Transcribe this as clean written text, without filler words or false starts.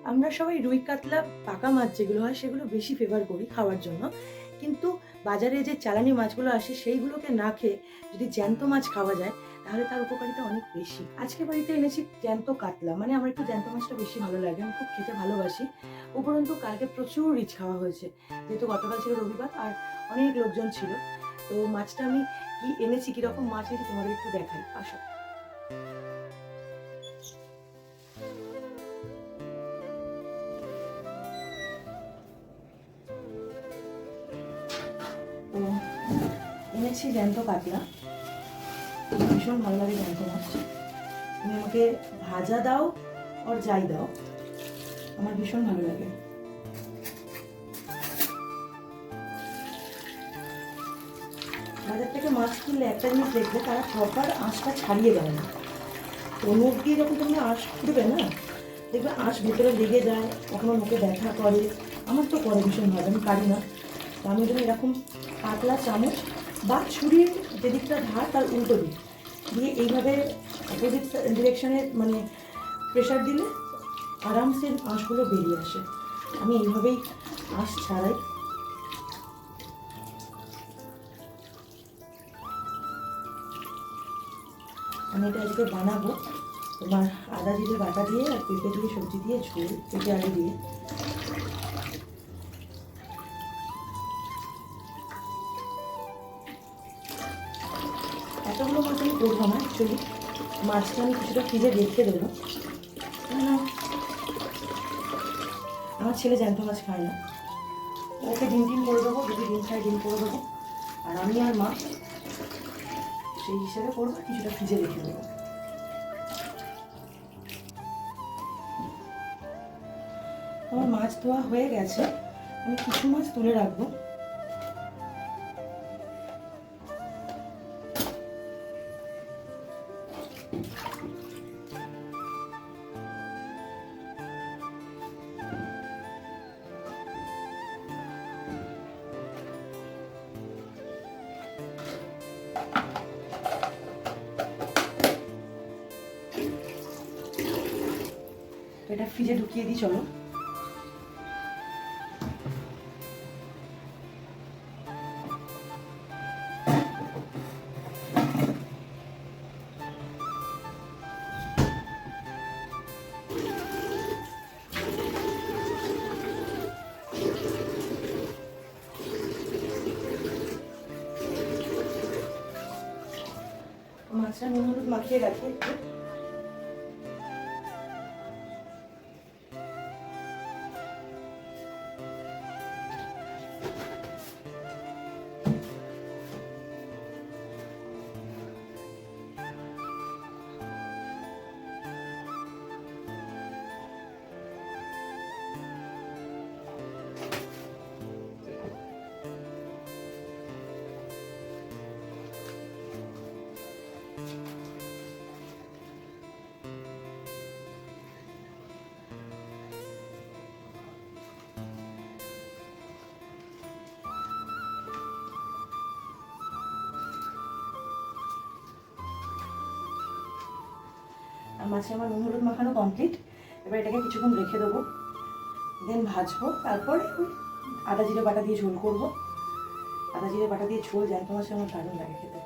আমরা সবাই রুই কাতলা পাকা মাছ যেগুলো হয় সেগুলো বেশি ফেভার করি খাওয়ার জন্য, কিন্তু বাজারে যে চালানি মাছগুলো আসে সেইগুলোকে না খেয়ে যদি জ্যান্ত মাছ খাওয়া যায় তাহলে তার উপকারিতা অনেক বেশি। আজকে বাড়িতে এনেছি জ্যান্ত কাতলা, মানে আমার একটু জ্যান্ত মাছটা বেশি ভালো লাগে, আমি খুব খেতে ভালোবাসি। উপরন্তু কালকে প্রচুর রিচ খাওয়া হয়েছে, যেহেতু গতকাল ছিল রবিবার আর অনেক লোকজন ছিল। তো মাছটা আমি কি এনেছি, কিরকম মাছ এনেছি তোমাদের একটু দেখাই, আসো। তো এনেছি জ্যান্ত কাতলা, ভীষণ ভালো লাগে জ্যান্ত মাছ। তুমি আমাকে ভাজা দাও আর যাই দাও, আমার ভীষণ ভালো লাগে। বাজার থেকে মাছ কিনলে একটা জিনিস দেখবে, তারা প্রপার আঁশটা ছাড়িয়ে দেয় না। তো মুখ দিয়ে যখন তুমি আঁশ ফুটবে না, দেখবে আঁশ ভেতরে লেগে যায়, কখনো মুখে ব্যথা করে। আমার তো করে ভীষণভাবে, আমি পারি না। তো আমি যদি এরকম পাতলা চামচ বা ছুরির যেদিকটা ধার তার উল্টো দিই দিয়ে এইভাবে অপোজিট ডিরেকশনে মানে প্রেশার দিলে আরামসে আঁশগুলো বেরিয়ে আসে। আমি এইভাবেই আঁশ ছাড়াই। আমি এটা আজকে বানাবো তোমার আদা জিরে বাটা দিয়ে আর পেঁপে দিয়ে, সবজি দিয়ে ঝোল, পেঁপে আলু দিয়ে। এতগুলো মাছ আমি করবো না, অ্যাকচুয়ালি মাছটা আমি কিছুটা ফ্রিজে রেখে দেবো। আমার ছেলে জ্যান্ত মাছ খায় না, ওকে ডিম করে দেবো, যদি ডিম খায় ডিম করে দেবো। আর আমি আর মা সেই হিসেবে করবো, কিছুটা ফ্রিজে রেখে দেবো। আমার মাছ ধোয়া হয়ে গেছে, আমি কিছু মাছ তুলে রাখবো। এটা ফ্রিজে ঢুকিয়ে দিই, চলো। মাছটা নুন হলুদ মাখিয়ে রাখি একটু। আর মাছে আমার নুন হলুদ মাখানো কমপ্লিট। এবার এটাকে কিছুক্ষণ রেখে দেবো, দেন ভাজবো। তারপরে ওই আদা জিরে বাটা দিয়ে ঝোল করবো। আদা জিরে বাটা দিয়ে ঝোল জ্যান্ত মাছে আমার দারুণ লাগে খেতে।